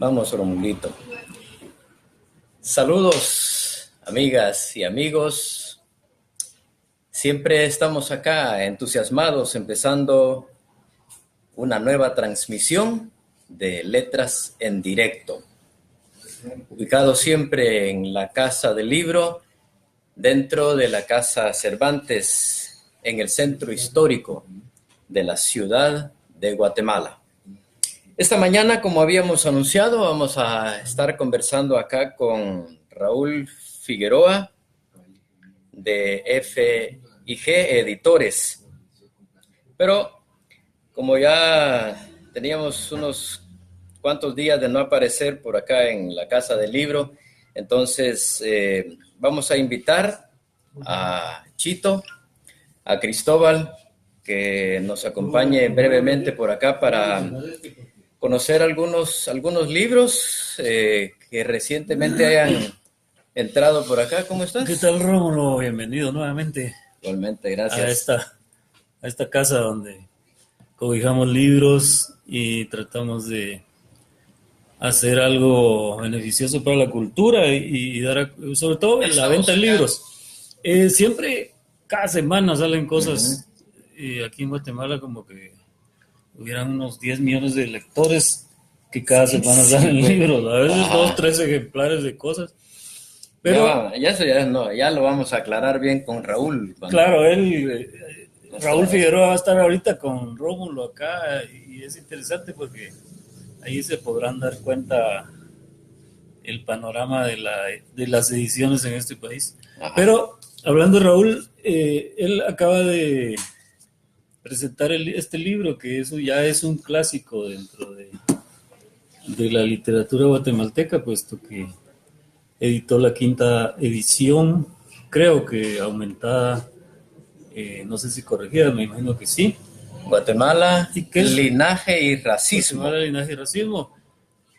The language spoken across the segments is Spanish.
Vamos, Romulito. Saludos, amigas y amigos. Siempre estamos acá entusiasmados, empezando una nueva transmisión de Letras en Directo. Ubicado siempre en la Casa del Libro, dentro de la Casa Cervantes, en el centro histórico de la ciudad de Guatemala. Esta mañana, como habíamos anunciado, vamos a estar conversando acá con Raúl Figueroa de FIG Editores. Pero como ya teníamos unos cuantos días de no aparecer por acá en la Casa del Libro, entonces vamos a invitar a Chito, a Cristóbal, que nos acompañe brevemente por acá para conocer algunos libros que recientemente hayan entrado por acá. ¿Cómo estás? ¿Qué tal, Rómulo? Bienvenido nuevamente. Igualmente, gracias. A esta casa donde cobijamos libros y tratamos de hacer algo beneficioso para la cultura y dar, sobre todo en la venta de libros. Siempre, cada semana salen cosas. Aquí en Guatemala como que hubieran unos 10 millones de lectores que cada semana salen libros. A veces 2, 3 ejemplares de cosas. Pero ya lo vamos a aclarar bien con Raúl. Claro, Raúl Figueroa va a estar ahorita con Rómulo acá y es interesante porque ahí se podrán dar cuenta el panorama de las ediciones en este país. Ajá. Pero hablando de Raúl, él acaba de presentar este libro, que eso ya es un clásico dentro de la literatura guatemalteca, puesto que editó la 5ª edición, creo que aumentada, no sé si corregida, me imagino que sí. Guatemala, Linaje y Racismo. Guatemala, Linaje y Racismo,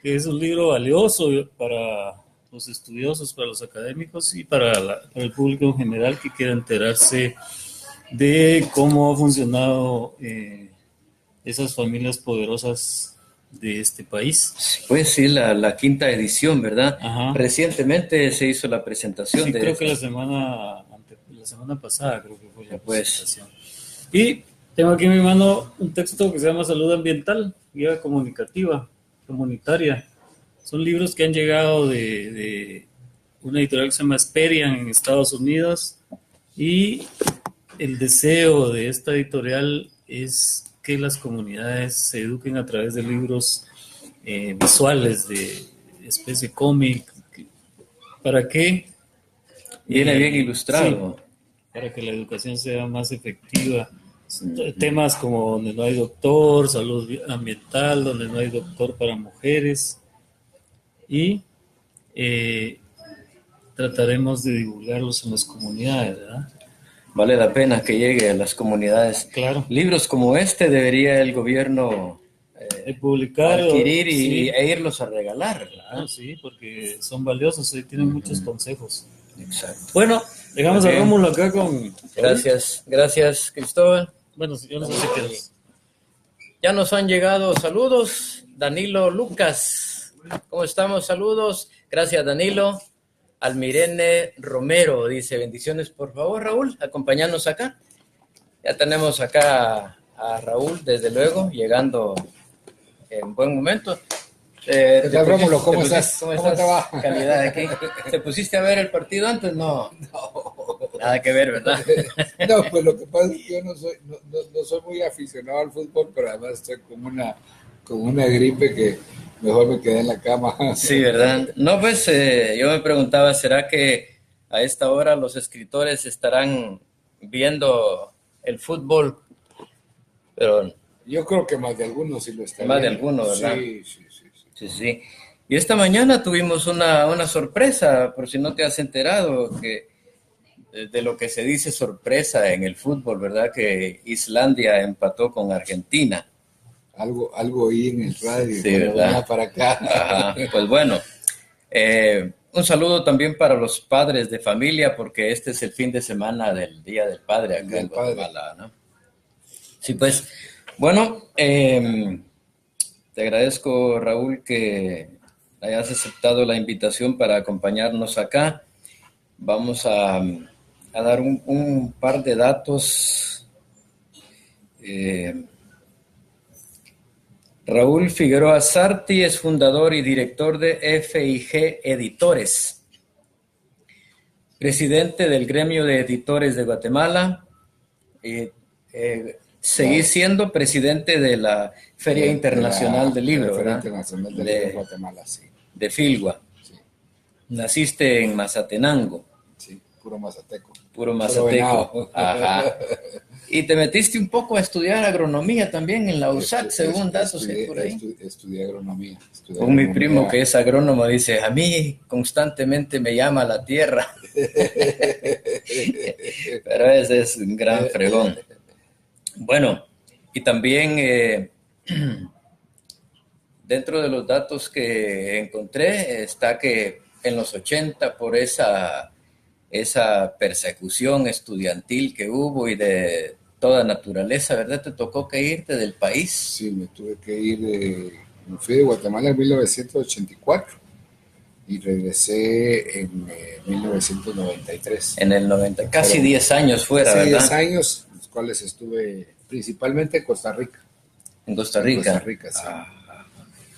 que es un libro valioso para los estudiosos, para los académicos y para el público en general que quiera enterarse de cómo ha funcionado esas familias poderosas de este país. Pues sí, la 5ª edición, ¿verdad? Ajá. Recientemente se hizo la presentación. Sí, creo que la semana pasada creo que fue la presentación. Y tengo aquí en mi mano un texto que se llama Salud Ambiental, guía comunicativa, comunitaria. Son libros que han llegado de una editorial que se llama Sperian en Estados Unidos, y el deseo de esta editorial es que las comunidades se eduquen a través de libros visuales de especie cómic. ¿Para qué? Viene bien ilustrado. Sí, para que la educación sea más efectiva. Temas como donde no hay doctor, salud ambiental, donde no hay doctor para mujeres, y trataremos de divulgarlos en las comunidades, ¿verdad? Vale la pena que llegue a las comunidades. Claro. Libros como este debería el gobierno publicar, adquirir e irlos a regalar. Claro, sí, porque son valiosos y tienen muchos consejos. Exacto. Bueno, dejamos a Rómulo acá con... Gracias, Cristóbal. Bueno, yo no sé si quieres. Ya nos han llegado saludos. Danilo Lucas, ¿cómo estamos? Saludos. Gracias, Danilo. Almirene Romero dice: bendiciones, por favor, Raúl, acompañarnos acá. Ya tenemos acá a Raúl, desde luego, llegando en buen momento. ¿Qué tal, Rómulo? ¿Cómo estás? ¿Cómo te va? Calidad aquí. ¿Te pusiste a ver el partido antes? No. Nada que ver, ¿verdad? No, pues lo que pasa es que yo no soy muy aficionado al fútbol, pero además estoy como una gripe que mejor me quedé en la cama. Sí, ¿verdad? No, pues yo me preguntaba, ¿será que a esta hora los escritores estarán viendo el fútbol? Pero yo creo que más de algunos sí lo están. Más de algunos, ¿verdad? Sí. Y esta mañana tuvimos una sorpresa, por si no te has enterado, que de lo que se dice sorpresa en el fútbol, ¿verdad? Que Islandia empató con Argentina. Algo oí en el radio. Sí, ¿verdad? Para acá. Ajá. Pues bueno, un saludo también para los padres de familia, porque este es el fin de semana del Día del Padre acá en Guatemala, ¿no? Sí, pues, bueno, te agradezco, Raúl, que hayas aceptado la invitación para acompañarnos acá. Vamos a dar un par de datos. Raúl Figueroa Sarti es fundador y director de FIG Editores, presidente del Gremio de Editores de Guatemala. Seguís siendo presidente de la Feria Internacional del Libro, Feria ¿verdad? Internacional del Libro de Guatemala, sí. De Filgua. Sí. Naciste en Mazatenango. Sí, puro mazateco. Puro mazateco. Ajá. Y te metiste un poco a estudiar agronomía también en la USAC, según datos que por ahí. Estudié agronomía. Con mi primo que es agrónomo dice, a mí constantemente me llama la tierra. Pero ese es un gran fregón. Bueno, y también dentro de los datos que encontré está que en los 80 por esa persecución estudiantil que hubo y de toda naturaleza, ¿verdad? ¿Te tocó que irte del país? Sí, me tuve que ir, me fui de Guatemala en 1984 y regresé en 1993. En el 90, casi 10 años fuera, casi ¿verdad? 10 años, los cuales estuve principalmente en Costa Rica. En Costa Rica. En Costa Rica, sí.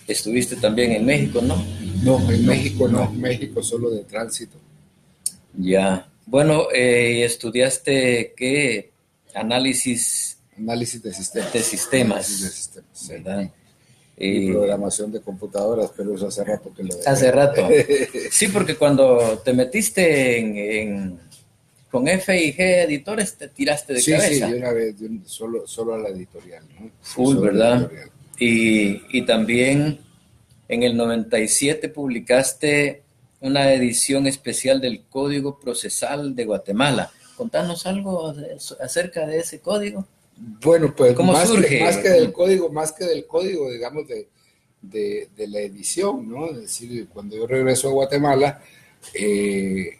Estuviste también en México, ¿no? No, en México no, México solo de tránsito. Ya. Bueno, ¿estudiaste qué? Análisis de sistemas. De sistemas. Análisis de sistemas, ¿verdad? Y programación de computadoras, pero eso hace rato que lo dejé. Hace rato. Sí, porque cuando te metiste con FIG Editores te tiraste de cabeza. Sí, de una vez, solo a la editorial, ¿no? Full, ¿verdad? Y también en el 97 publicaste una edición especial del Código Procesal de Guatemala. Contanos algo acerca de ese código. Bueno, pues ¿cómo surge? Más que del código, digamos, de la edición, ¿no? Es decir, cuando yo regreso a Guatemala, de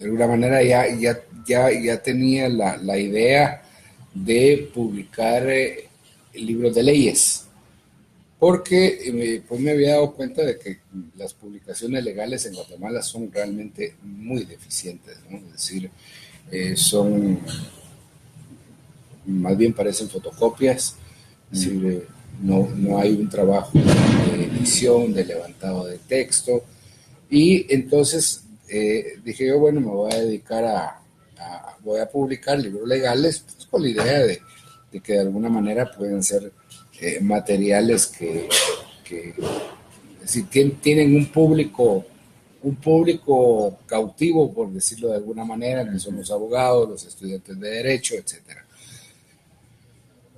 alguna manera ya tenía la idea de publicar libros de leyes, porque pues me había dado cuenta de que las publicaciones legales en Guatemala son realmente muy deficientes, ¿no? Es decir, son, más bien parecen fotocopias, es decir, no hay un trabajo de edición, de levantado de texto, y entonces dije yo, bueno, me voy a dedicar voy a publicar libros legales, pues, con la idea de que de alguna manera pueden ser materiales que si tienen un público cautivo, por decirlo de alguna manera, que son los abogados, los estudiantes de derecho, etcétera.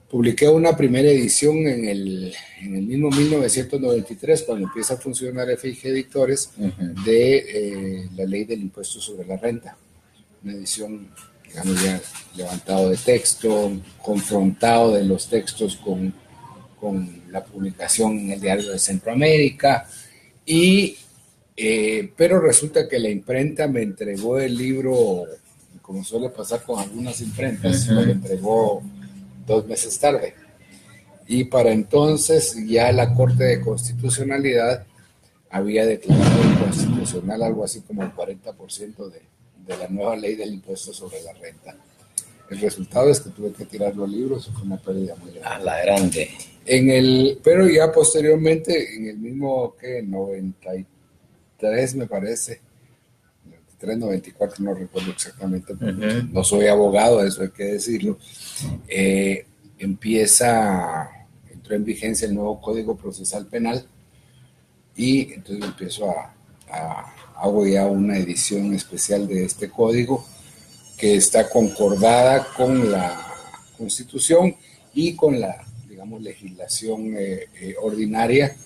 Publiqué una primera edición en el mismo 1993, cuando empieza a funcionar FIG Editores, de la ley del impuesto sobre la renta. Una edición, digamos, ya levantado de texto, confrontado de los textos con la publicación en el Diario de Centroamérica, pero resulta que la imprenta me entregó el libro, como suele pasar con algunas imprentas, me lo entregó 2 meses tarde. Y para entonces ya la Corte de Constitucionalidad había declarado inconstitucional algo así como el 40% de la nueva ley del impuesto sobre la renta. El resultado es que tuve que tirar los libros, fue una pérdida muy grande. A la grande. Pero ya posteriormente, en el mismo 93 me parece, 93, 94, no recuerdo exactamente, no soy abogado, eso hay que decirlo, entró en vigencia el nuevo Código Procesal Penal, y entonces hago ya una edición especial de este código que está concordada con la Constitución y con la, digamos, legislación ordinaria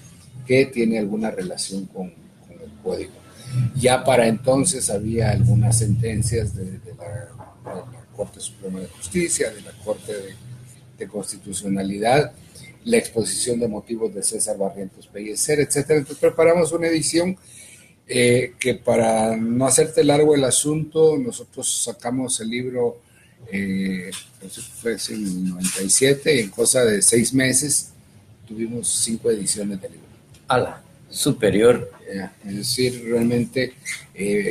que tiene alguna relación con el código. Ya para entonces había algunas sentencias de la Corte Suprema de Justicia, de la Corte de Constitucionalidad, la exposición de motivos de César Barrientos Pellecer, etcétera. Entonces preparamos una edición que, para no hacerte largo el asunto, nosotros sacamos el libro, fue en el 97, y en cosa de 6 meses tuvimos 5 ediciones del libro. ala, superior. Es decir, realmente,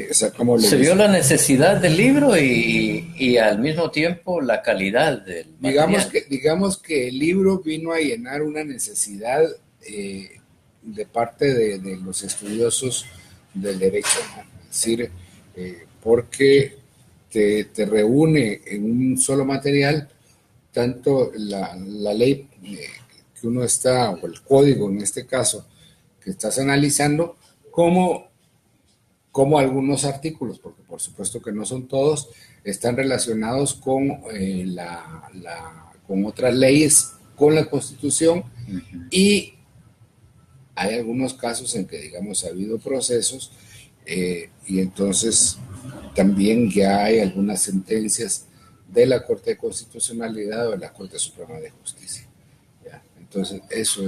o sea, como Se vio la necesidad del libro y al mismo tiempo la calidad del material. Digamos que el libro vino a llenar una necesidad de parte de los estudiosos del derecho, ¿no? Es decir, porque te reúne en un solo material tanto la ley que uno está, o el código en este caso, que estás analizando, como algunos artículos, porque por supuesto que no son todos, están relacionados con, con otras leyes, con la Constitución, y hay algunos casos en que, digamos, ha habido procesos, y entonces también ya hay algunas sentencias de la Corte de Constitucionalidad o de la Corte Suprema de Justicia. ¿Ya? Entonces, eso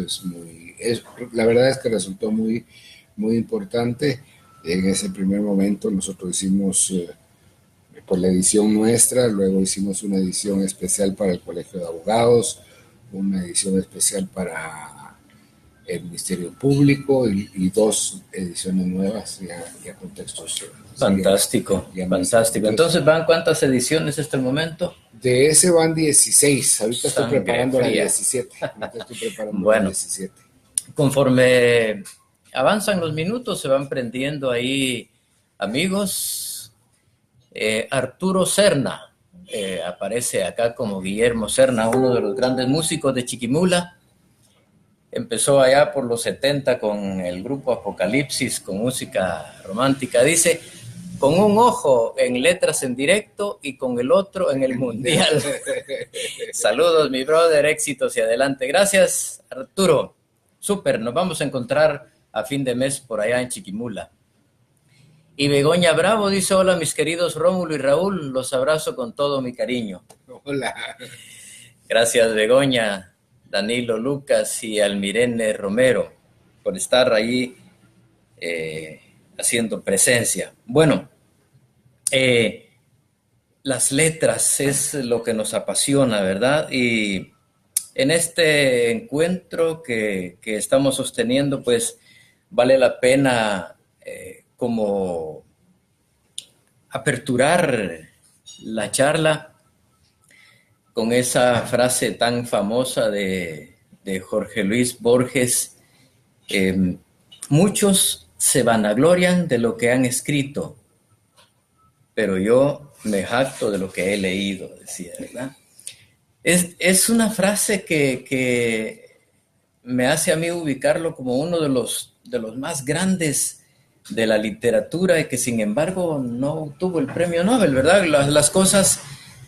la verdad es que resultó muy, muy importante. En ese primer momento nosotros hicimos por la edición nuestra, luego hicimos una edición especial para el Colegio de Abogados, una edición especial para el Ministerio Público y 2 ediciones nuevas ya con textos. Fantástico, fantástico. Entonces, ¿van cuántas ediciones hasta el momento? De ese van 16, ahorita estoy preparando la fría. 17. Bueno, la 17. Conforme avanzan los minutos, se van prendiendo ahí amigos. Arturo Serna aparece acá como Guillermo Serna, uno de los grandes músicos de Chiquimula. Empezó allá por los 70 con el grupo Apocalipsis, con música romántica. Dice, con un ojo en letras en directo y con el otro en el mundial. Saludos, mi brother, éxitos y adelante. Gracias, Arturo. Súper, nos vamos a encontrar a fin de mes por allá en Chiquimula. Y Begoña Bravo dice, hola mis queridos Rómulo y Raúl, los abrazo con todo mi cariño. Hola. Gracias, Begoña, Danilo Lucas y Almirene Romero por estar ahí haciendo presencia. Bueno, las letras es lo que nos apasiona, ¿verdad? Y en este encuentro que estamos sosteniendo, pues vale la pena como aperturar la charla con esa frase tan famosa de Jorge Luis Borges. Muchos se vanaglorian de lo que han escrito, pero yo me jacto de lo que he leído, decía, ¿verdad? Es una frase que me hace a mí ubicarlo como uno de los más grandes de la literatura y que sin embargo no obtuvo el premio Nobel, ¿verdad? Las cosas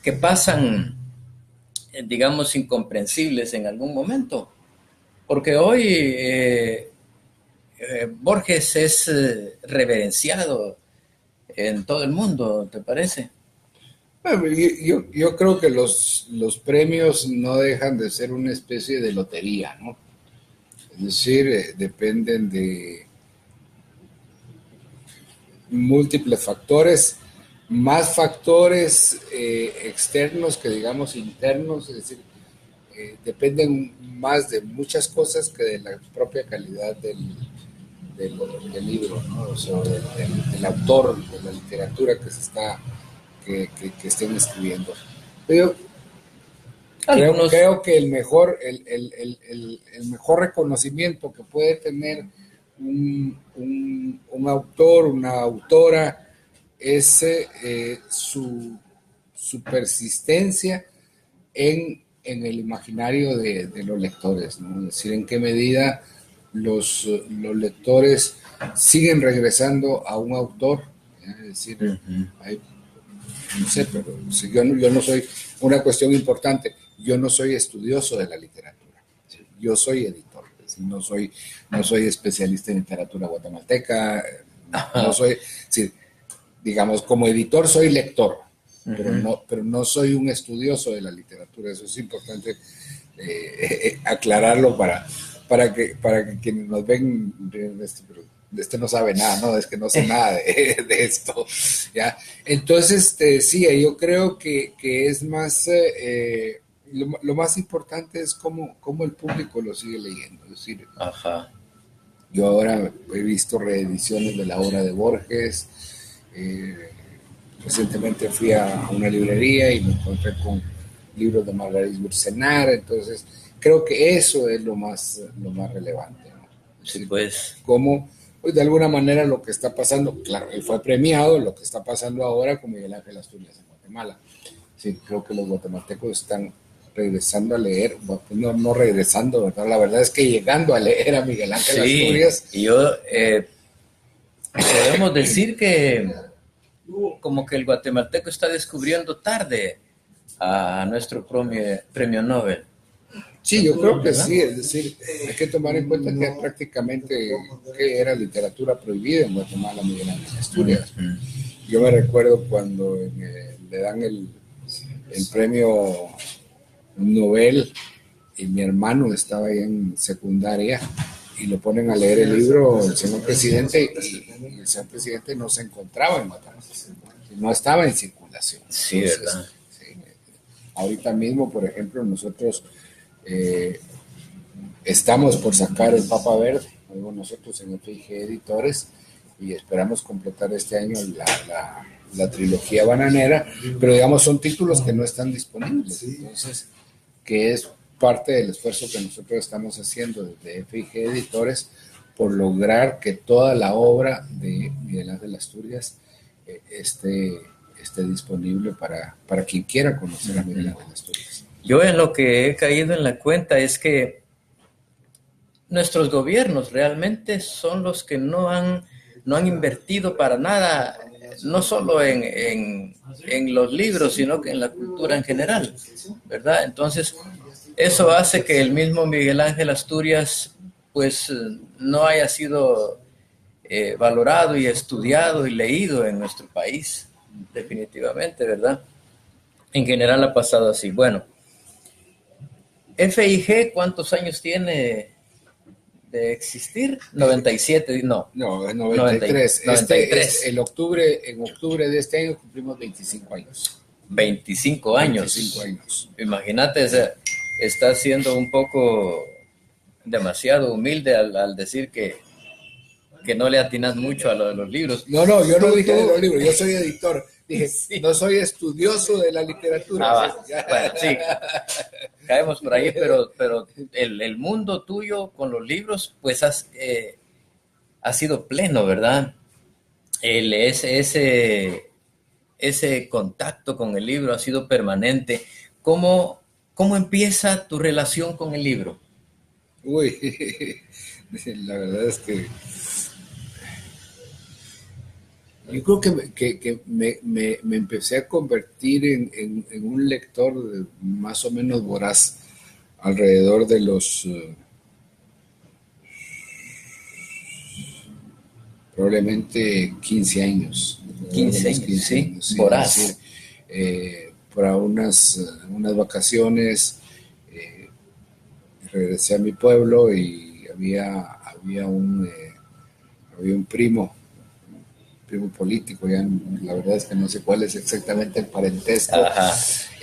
que pasan, digamos, incomprensibles en algún momento. Porque hoy Borges es reverenciado en todo el mundo, ¿te parece? Bueno, yo creo que los premios no dejan de ser una especie de lotería, ¿no? Es decir, dependen de múltiples factores, más factores externos que digamos internos, es decir, dependen más de muchas cosas que de la propia calidad del libro, ¿no? O sea, del autor, de la literatura que estén escribiendo. Pero creo que el mejor reconocimiento que puede tener un autor, una autora, es su persistencia en el imaginario de los lectores, ¿no? Es decir, en qué medida los lectores siguen regresando a un autor, ¿eh? Es decir, no sé, pero yo no soy, una cuestión importante, yo no soy estudioso de la literatura, yo soy editor, es decir, no soy especialista en literatura guatemalteca, no soy, sí, digamos, como editor soy lector, pero no soy un estudioso de la literatura. Eso es importante aclararlo para que quienes nos ven, pero no sabe nada, ¿no? Es que no sé nada de esto, ¿ya? Entonces, sí, yo creo que es más, lo más importante es cómo el público lo sigue leyendo, es decir, Ajá. Yo ahora he visto reediciones de la obra de Borges. Recientemente fui a una librería y me encontré con libros de Margarit Yourcenar. Entonces, creo que eso es lo más relevante, ¿no? Sí, decir, pues. cómo, pues de alguna manera lo que está pasando, claro, él fue premiado, lo que está pasando ahora con Miguel Ángel Asturias en Guatemala. Sí, creo que los guatemaltecos están regresando a leer, no regresando, ¿verdad? La verdad es que llegando a leer a Miguel Ángel Asturias. Y yo, podemos decir que como que el guatemalteco está descubriendo tarde a nuestro premio Nobel. Sí, yo creo que sí, es decir, hay que tomar en cuenta que prácticamente que era literatura prohibida en Guatemala, Miguel Ángel Asturias. Yo me recuerdo cuando le dan el premio Nobel y mi hermano estaba ahí en secundaria y lo ponen a leer el libro el señor presidente y el señor presidente no se encontraba en Matanzas, no estaba en circulación. Sí, entonces, ¿verdad? Sí, ahorita mismo, por ejemplo, nosotros estamos por sacar el Papa Verde, nosotros en FIG Editores, y esperamos completar este año la trilogía bananera, pero digamos son títulos que no están disponibles, entonces que es parte del esfuerzo que nosotros estamos haciendo desde FIG Editores por lograr que toda la obra de Miguel Ángel Asturias esté disponible para quien quiera conocer a Miguel Ángel Asturias. Yo en lo que he caído en la cuenta es que nuestros gobiernos realmente son los que no han invertido para nada, no solo en los libros, sino que en la cultura en general, ¿verdad? Entonces, eso hace que el mismo Miguel Ángel Asturias, pues, no haya sido valorado y estudiado y leído en nuestro país, definitivamente, ¿verdad? En general ha pasado así. Bueno, FIG, ¿cuántos años tiene de existir? 97, no. No, 93. 93. En octubre de este año cumplimos 25 años. 25 años. 25 años. Imagínate, o sea, está siendo un poco demasiado humilde al decir que no le atinas mucho a lo de los libros. No, yo no dije de los libros, yo soy editor. Dije, sí. No soy estudioso de la literatura. Bueno, sí, caemos por ahí, pero el mundo tuyo con los libros, pues ha sido pleno, ¿verdad? Ese contacto con el libro ha sido permanente. ¿Cómo empieza tu relación con el libro? Uy, la verdad es que yo creo que me empecé a convertir en un lector más o menos voraz alrededor de los probablemente 15 años. 15 años, sí, voraz. Es decir, para unas vacaciones regresé a mi pueblo y había un primo político, ya la verdad es que no sé cuál es exactamente el parentesco,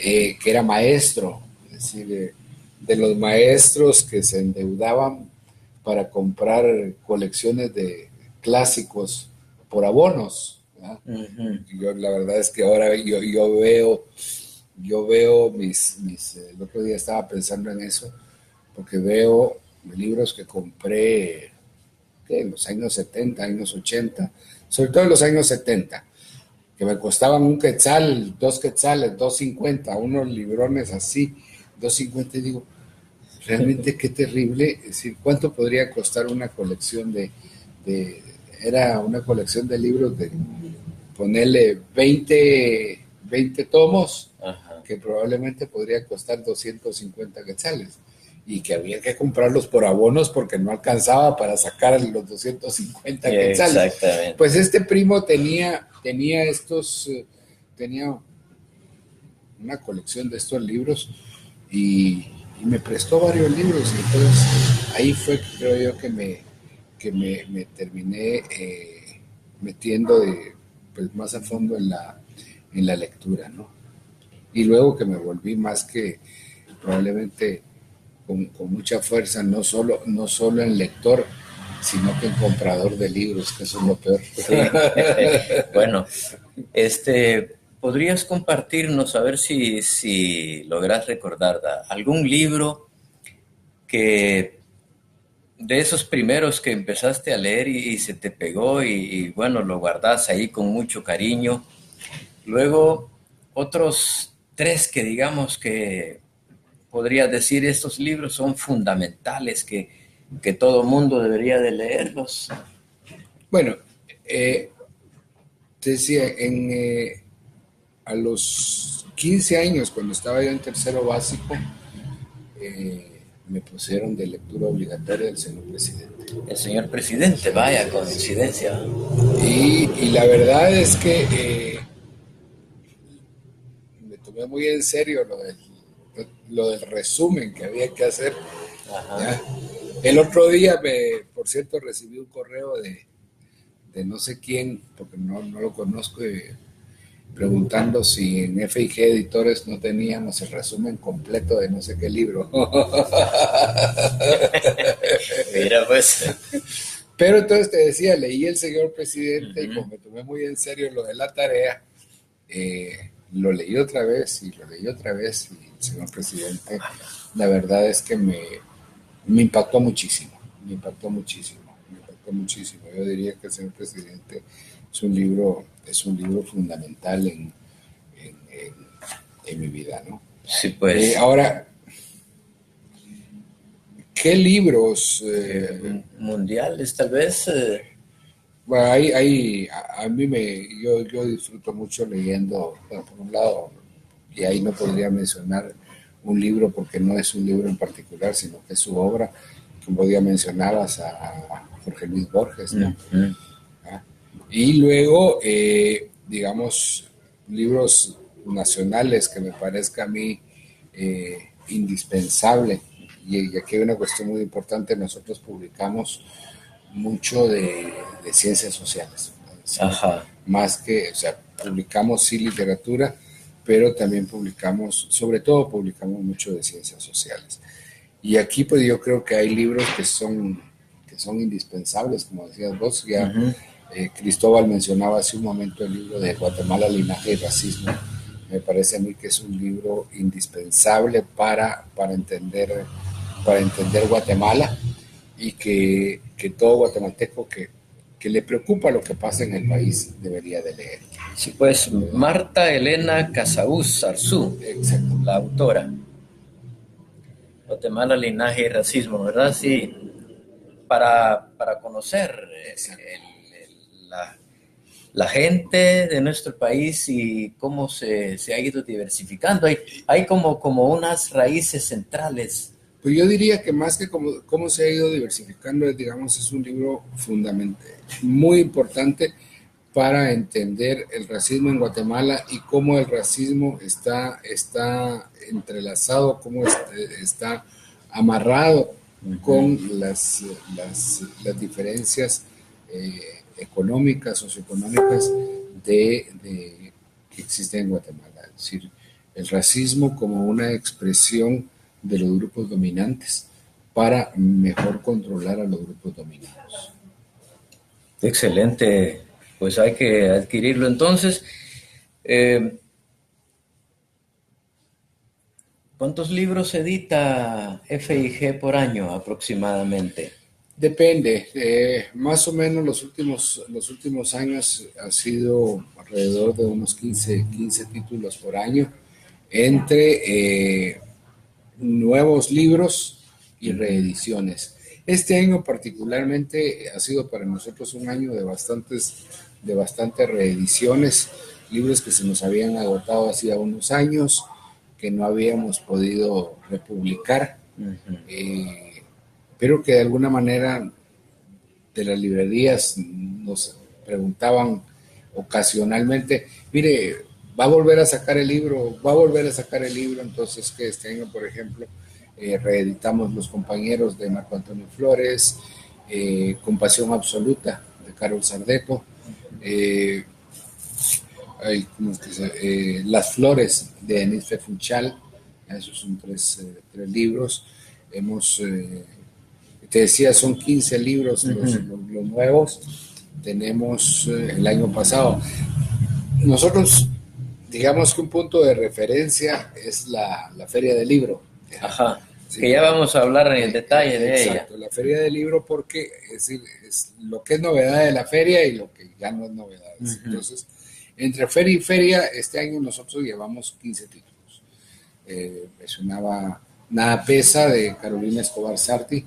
que era maestro, es decir, de los maestros que se endeudaban para comprar colecciones de clásicos por abonos. Yo la verdad es que ahora yo veo mis el otro día estaba pensando en eso, porque veo libros que compré en los años 70, años 80, sobre todo en los años 70, que me costaban un quetzal, 2 quetzales, 2.50, unos librones así, 2.50, y digo, realmente qué terrible, es decir, ¿cuánto podría costar una colección era una colección de libros de ponerle 20 tomos, que probablemente podría costar 250 quetzales? Y que había que comprarlos por abonos porque no alcanzaba para sacar los 250 quetzales. Exactamente. Pues este primo tenía una colección de estos libros y me prestó varios libros, y entonces ahí fue, creo yo, que me terminé metiendo pues más a fondo en la lectura, ¿no? Y luego que me volví más que probablemente con mucha fuerza, no solo en lector, sino que en comprador de libros, que eso es lo peor. Sí. Bueno, ¿podrías compartirnos, a ver si logras recordar algún libro que de esos primeros que empezaste a leer y se te pegó y bueno, lo guardas ahí con mucho cariño? Luego, otros tres que digamos que podrías decir estos libros son fundamentales, que todo mundo debería de leerlos. Bueno, te decía, a los 15 años, cuando estaba yo en tercero básico, me pusieron de lectura obligatoria del señor presidente. El señor presidente, vaya coincidencia. Y la verdad es que me tomé muy en serio lo del resumen que había que hacer. ¿Ya? El otro día, por cierto, recibí un correo de no sé quién, porque no lo conozco, preguntando si en FIG Editores no teníamos el resumen completo de no sé qué libro. Mira, pues. Pero entonces te decía, leí El señor presidente y como me tomé muy en serio lo de la tarea, lo leí otra vez y lo leí otra vez, y el señor presidente, la verdad es que me impactó muchísimo, me impactó muchísimo. Yo diría que el señor presidente es un libro fundamental en mi vida, ¿no? Sí, pues. Ahora, ¿qué libros? Mundiales, tal vez. Bueno, yo disfruto mucho leyendo, bueno, por un lado, y ahí no podría mencionar un libro porque no es un libro en particular, sino que es su obra. Como ya mencionabas a Jorge Luis Borges, ¿no? Uh-huh. Y luego, digamos, libros nacionales que me parezca a mí indispensable. Y aquí hay una cuestión muy importante: nosotros publicamos mucho de ciencias sociales. ¿Sí? Ajá. Más que, o sea, publicamos sí literatura, pero también sobre todo publicamos mucho de ciencias sociales. Y aquí pues yo creo que hay libros que son indispensables, como decías vos. Ya Cristóbal mencionaba hace un momento el libro de Guatemala, Linaje y Racismo. Me parece a mí que es un libro indispensable para entender Guatemala, y que todo guatemalteco que le preocupa lo que pasa en el país debería de leer. Sí, pues Marta Elena Casaús Arzú, exacto, la autora. Guatemala, Linaje y Racismo, ¿verdad? Sí, para conocer la gente de nuestro país y cómo se ha ido diversificando. Hay como unas raíces centrales. Pues yo diría que más que cómo se ha ido diversificando, digamos, es un libro fundamental, muy importante para entender el racismo en Guatemala y cómo el racismo está entrelazado, cómo está amarrado con las diferencias económicas, socioeconómicas que existen en Guatemala. Es decir, el racismo como una expresión de los grupos dominantes para mejor controlar a los grupos dominados. Excelente, pues hay que adquirirlo entonces. ¿Cuántos libros edita FIG por año aproximadamente? Depende, más o menos los últimos años ha sido alrededor de unos 15 títulos por año, entre nuevos libros y reediciones. Este año particularmente ha sido para nosotros un año de bastantes reediciones, libros que se nos habían agotado hacía unos años, que no habíamos podido republicar, pero que de alguna manera de las librerías nos preguntaban ocasionalmente, mire, va a volver a sacar el libro, entonces que este año, por ejemplo, reeditamos Los compañeros de Marco Antonio Flores, Compasión absoluta de Carol Sardeto, Las flores de Denis Funchal. Esos son tres libros. Hemos Te decía, son 15 libros los nuevos. Tenemos el año pasado. Nosotros, digamos que un punto de referencia es la Feria del Libro. Ajá, Sí, que ya vamos a hablar en el detalle de exacto, ella. la Feria del Libro, porque es decir, es lo que es novedad de la feria y lo que ya no es novedad. Entonces, entre feria y feria, este año nosotros llevamos 15 títulos. Mencionaba Nada Pesa, de Carolina Escobar Sarti.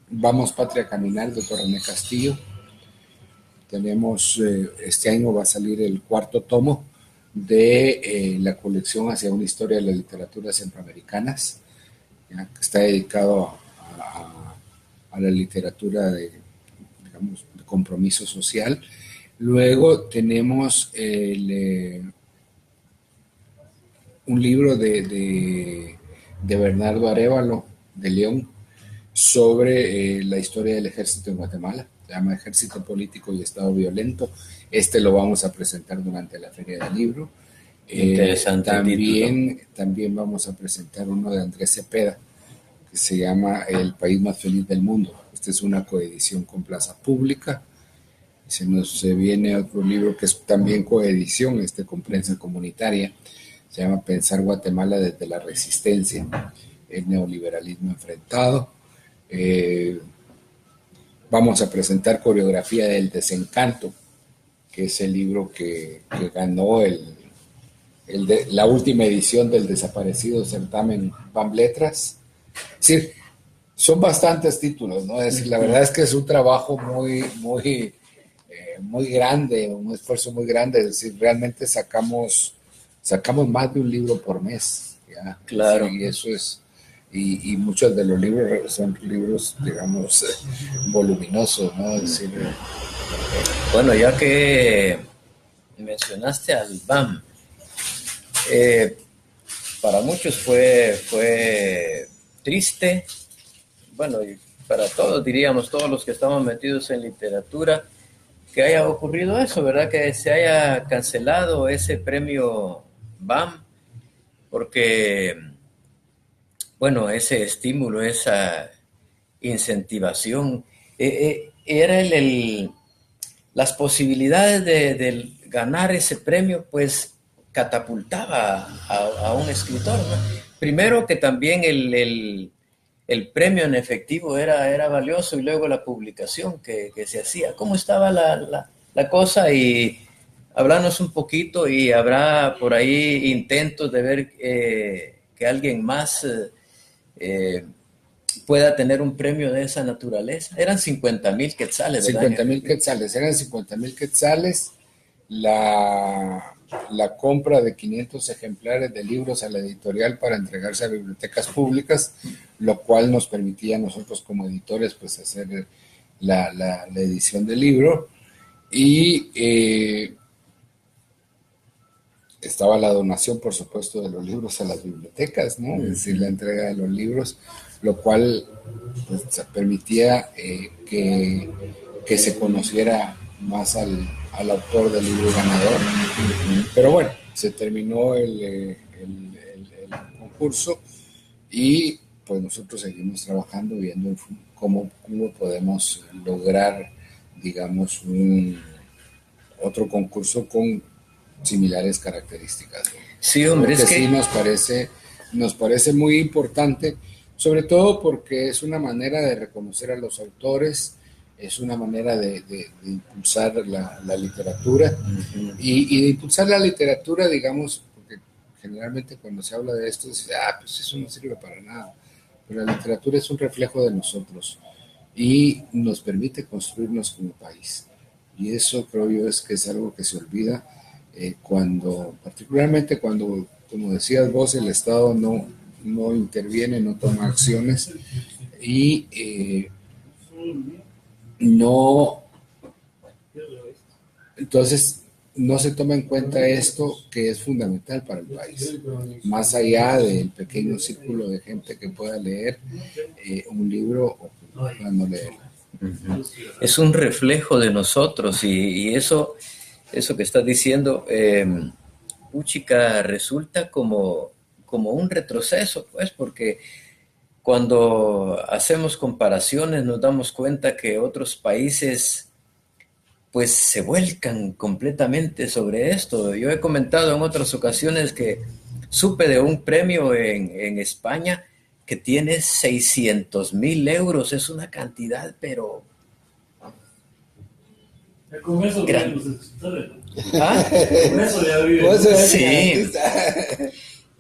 Vamos Patria a Caminar, de René Castillo. Tenemos, este año va a salir el 4º tomo de la colección Hacia una historia de las literaturas centroamericanas, ¿ya? Que está dedicado a la literatura digamos, de compromiso social. Luego tenemos un libro de Bernardo Arévalo, de León, sobre la historia del ejército en Guatemala. Se llama Ejército Político y Estado Violento. Este lo vamos a presentar durante la Feria del Libro. Interesante También vamos a presentar uno de Andrés Cepeda, que se llama El país más feliz del mundo. Esta es una coedición con Plaza Pública. Se nos viene otro libro que es también coedición, con prensa comunitaria. Se llama Pensar Guatemala desde la resistencia, el neoliberalismo enfrentado. Vamos a presentar Coreografía del Desencanto, que es el libro que ganó la última edición del desaparecido certamen PAM Letras. Es decir, son bastantes títulos, ¿no? Es decir, la verdad es que es un trabajo muy grande, un esfuerzo muy grande. Es decir, realmente sacamos más de un libro por mes, ¿ya? Claro. Sí, y eso es. Y muchos de los libros son libros, digamos, voluminosos, ¿no? Es decir, bueno, ya que mencionaste al BAM, para muchos fue triste, bueno, y para todos, diríamos, todos los que estamos metidos en literatura, que haya ocurrido eso, ¿verdad? Que se haya cancelado ese premio BAM, porque, bueno, ese estímulo, esa incentivación, era las posibilidades de ganar ese premio, pues catapultaba a un escritor, ¿no? Primero que también el premio en efectivo era valioso, y luego la publicación que se hacía. ¿Cómo estaba la cosa? Y háblanos un poquito, y habrá por ahí intentos de ver que alguien más pueda tener un premio de esa naturaleza. Eran 50,000 quetzales, ¿verdad? 50,000 quetzales, eran 50,000 quetzales. La compra de 500 ejemplares de libros a la editorial para entregarse a bibliotecas públicas, lo cual nos permitía a nosotros como editores pues hacer la edición del libro. Y estaba la donación, por supuesto, de los libros a las bibliotecas, ¿no? Es decir, la entrega de los libros, lo cual pues, permitía que se conociera más al autor del libro ganador. Pero bueno, se terminó el concurso, y pues nosotros seguimos trabajando, viendo cómo podemos lograr, digamos, otro concurso con similares características. Sí, hombre, es que sí nos parece muy importante, sobre todo porque es una manera de reconocer a los autores, es una manera de impulsar la literatura, y de impulsar la literatura, digamos, porque generalmente cuando se habla de esto, se dice, pues eso no sirve para nada, pero la literatura es un reflejo de nosotros y nos permite construirnos como país, y eso creo yo es que es algo que se olvida particularmente cuando, como decías vos, el Estado no interviene, no toma acciones, y entonces no se toma en cuenta esto que es fundamental para el país, más allá del pequeño círculo de gente que pueda leer un libro o que pueda no leerlo. Es un reflejo de nosotros, y eso que estás diciendo, puchica, resulta como un retroceso, pues, porque cuando hacemos comparaciones nos damos cuenta que otros países pues se vuelcan completamente sobre esto. Yo he comentado en otras ocasiones que supe de un premio en España que tiene 600,000 euros. Es una cantidad, pero... Con eso gran... los escritores. ¿Ah? Con eso ya viven. Sí.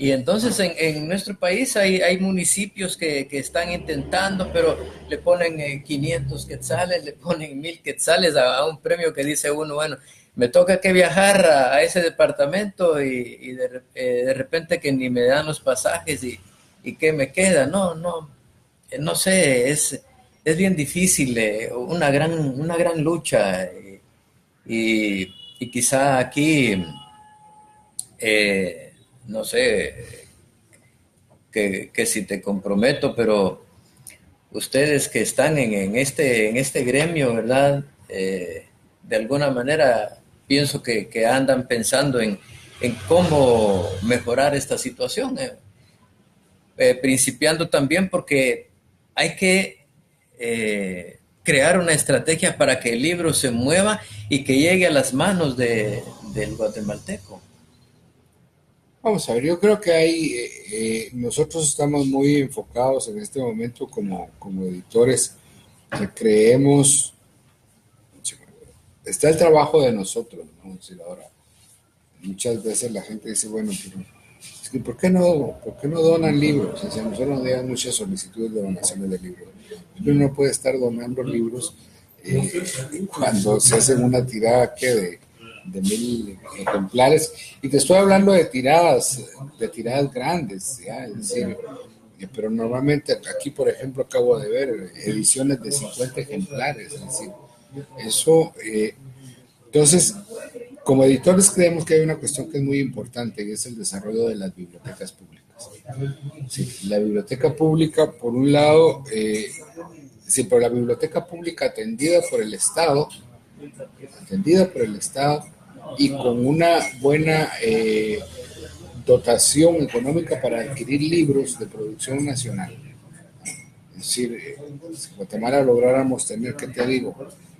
Y entonces en nuestro país hay municipios que están intentando, pero le ponen 500 quetzales, le ponen 1,000 quetzales a un premio que dice uno, bueno, me toca que viajar a ese departamento y de repente que ni me dan los pasajes y qué me queda. No sé, es bien difícil, una gran lucha y quizá aquí... no sé, que si te comprometo, pero ustedes que están en este gremio, ¿verdad? De alguna manera pienso que andan pensando en cómo mejorar esta situación, principiando también porque hay que crear una estrategia para que el libro se mueva y que llegue a las manos del guatemalteco. Vamos a ver, yo creo que nosotros estamos muy enfocados en este momento como editores, que creemos, está el trabajo de nosotros, ¿no? Es decir, ahora, muchas veces la gente dice, bueno, pero es que ¿por qué no donan libros? O sea, nosotros nos llegan muchas solicitudes de donaciones de libros. Uno no puede estar donando libros cuando se hacen una tirada que de 1,000 ejemplares, y te estoy hablando de tiradas grandes, ¿ya? Es decir, pero normalmente aquí, por ejemplo, acabo de ver ediciones de 50 ejemplares, es decir, eso, entonces, como editores creemos que hay una cuestión que es muy importante, y es el desarrollo de las bibliotecas públicas. Sí, la biblioteca pública, por un lado, sí, pero la biblioteca pública atendida por el Estado y con una buena dotación económica para adquirir libros de producción nacional. Es decir, si Guatemala lográramos tener, ¿qué te digo?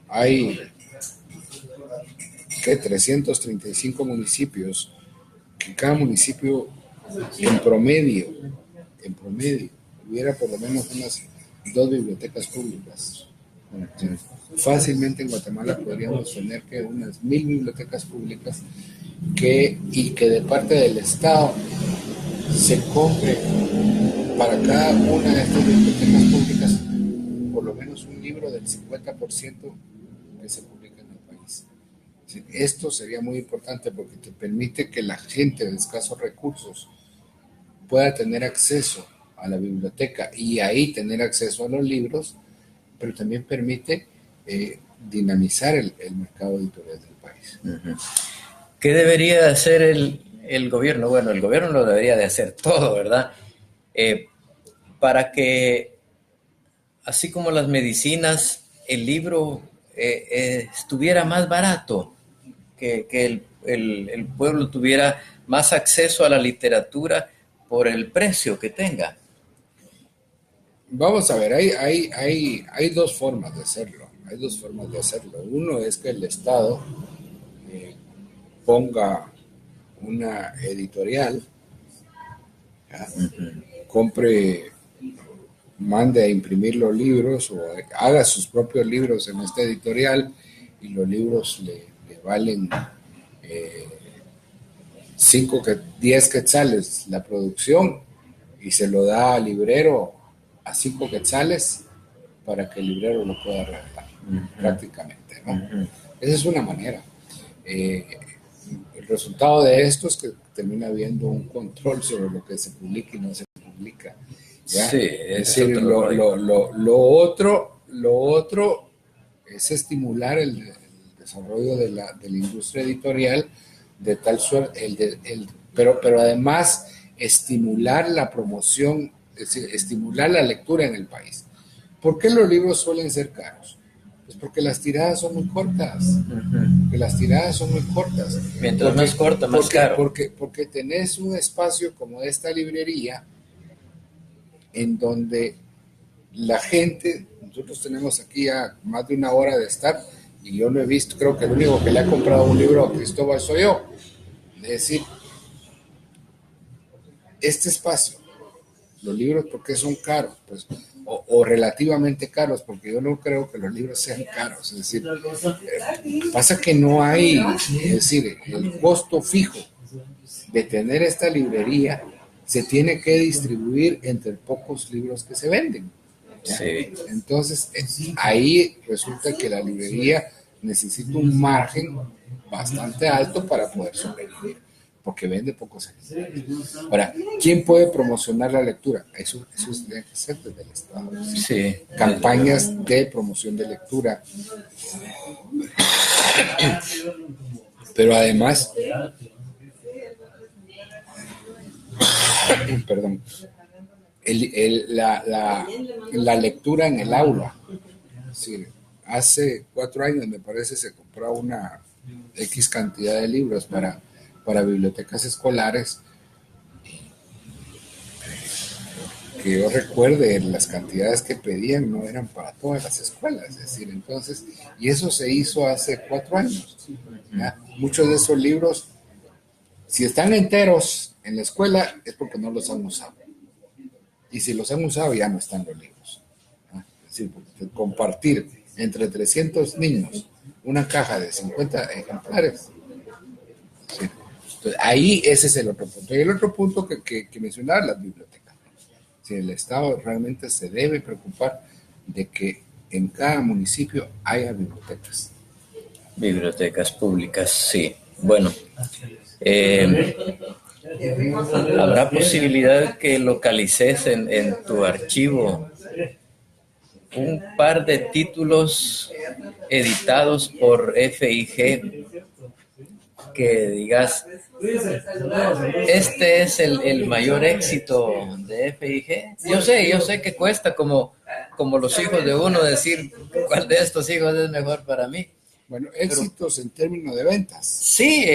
Hay 335 municipios, que cada municipio en promedio, hubiera por lo menos unas 2 bibliotecas públicas. Fácilmente en Guatemala podríamos tener que unas 1,000 bibliotecas públicas y que de parte del Estado se compre para cada una de estas bibliotecas públicas por lo menos un libro del 50% que se publica en el país. Esto sería muy importante porque te permite que la gente de escasos recursos pueda tener acceso a la biblioteca y ahí tener acceso a los libros, pero también permite dinamizar el mercado editorial del país. Uh-huh. ¿Qué debería hacer el gobierno? Bueno, el gobierno lo debería de hacer todo, ¿verdad? Para que, así como las medicinas, el libro estuviera más barato, que el pueblo tuviera más acceso a la literatura por el precio que tenga. Vamos a ver, hay dos formas de hacerlo. Uno es que el Estado ponga una editorial, mande a imprimir los libros o haga sus propios libros en esta editorial y los libros le valen 10 quetzales la producción y se lo da al librero a 5 quetzales para que el librero lo pueda regalar, prácticamente, ¿no? Esa es una manera. El resultado de esto es que termina habiendo un control sobre lo que se publica y no se publica, ¿ya? Sí, es decir, lo otro es estimular el desarrollo de la industria editorial de tal suerte, pero además estimular la promoción, es decir, estimular la lectura en el país. ¿Por qué los libros suelen ser caros? Pues porque las tiradas son muy cortas. Mientras más corta, más caro. Porque tenés un espacio como esta librería en donde la gente, nosotros tenemos aquí ya más de una hora de estar, y yo lo he visto, creo que el único que le ha comprado un libro a Cristóbal soy yo. Es decir, este espacio, los libros, ¿por qué son caros? Pues, o relativamente caros, porque yo no creo que los libros sean caros. Es decir, pasa que no hay, es decir, el costo fijo de tener esta librería se tiene que distribuir entre pocos libros que se venden. Sí. Entonces, ahí resulta que la librería necesita un margen bastante alto para poder sobrevivir, porque vende pocos ejemplares. Ahora, ¿quién puede promocionar la lectura? Eso tiene que ser desde el Estado. Sí. Campañas de promoción de lectura. Pero además, perdón, la lectura en el aula. Sí, hace 4 años, me parece, se compró una X cantidad de libros para bibliotecas escolares. Que yo recuerde, las cantidades que pedían no eran para todas las escuelas, es decir, entonces, y eso se hizo hace 4 años. ¿Ya? Muchos de esos libros, si están enteros en la escuela, es porque no los han usado. Y si los han usado, ya no están los libros. ¿Ya? Es decir, compartir entre 300 niños una caja de 50 ejemplares. ¿Sí? Entonces, ahí ese es el otro punto. Y el otro punto que mencionaba, las bibliotecas. Si el Estado realmente se debe preocupar de que en cada municipio haya bibliotecas. Bibliotecas públicas, sí. Bueno, ¿habrá posibilidad que localices en tu archivo un par de títulos editados por FIG que digas, este es el mayor éxito de FIG? Yo sé que cuesta como los hijos de uno decir cuál de estos hijos es mejor para mí. Bueno, éxitos en términos de ventas. Sí,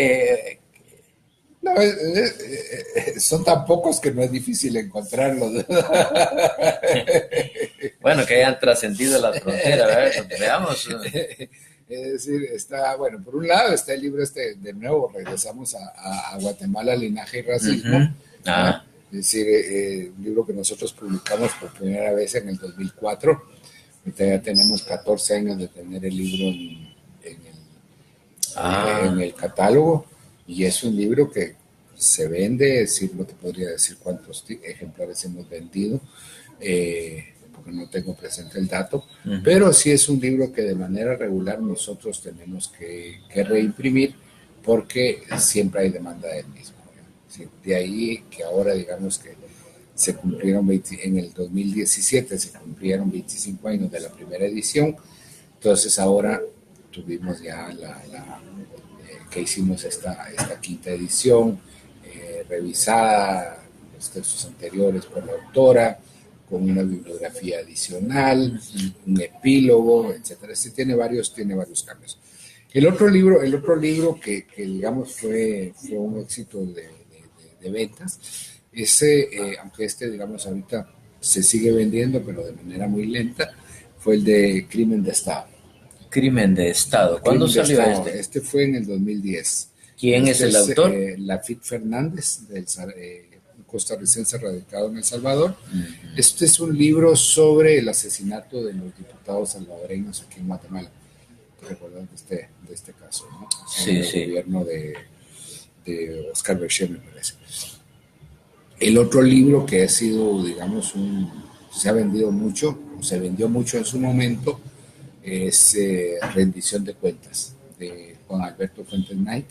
no, son tan pocos que no es difícil encontrarlos. Bueno, que hayan trascendido las fronteras, ¿verdad? Veamos. Es decir, está, bueno, por un lado está el libro de nuevo, regresamos a Guatemala, linaje y racismo. Uh-huh. Es decir, un libro que nosotros publicamos por primera vez en el 2004. Ahorita ya tenemos 14 años de tener el libro en el catálogo, y es un libro que se vende, es decir, no te podría decir cuántos ejemplares hemos vendido, porque no tengo presente el dato, pero sí es un libro que de manera regular nosotros tenemos que reimprimir, porque siempre hay demanda del mismo. ¿Sí? De ahí que ahora, digamos que se cumplieron en el 2017 se cumplieron 25 años de la primera edición, entonces ahora tuvimos ya que hicimos esta quinta edición, revisada, los textos anteriores por la autora, con una bibliografía adicional, un epílogo, etcétera. Sí, tiene varios cambios. El otro libro que digamos fue un éxito de ventas, aunque digamos ahorita se sigue vendiendo, pero de manera muy lenta, fue el de Crimen de Estado. Crimen de Estado. ¿Cuándo salió este? Este fue en el 2010. ¿Quién es el autor? Lafit Fernández, un costarricense radicado en El Salvador. Este es un libro sobre el asesinato de los diputados salvadoreños aquí en Guatemala. ¿Te recuerdas de este caso, no? Sí, el gobierno de Oscar Berger, me parece. El otro libro que ha sido, digamos, se ha vendido mucho, o se vendió mucho en su momento, es Rendición de Cuentas, de Juan Alberto Fuentes Knight,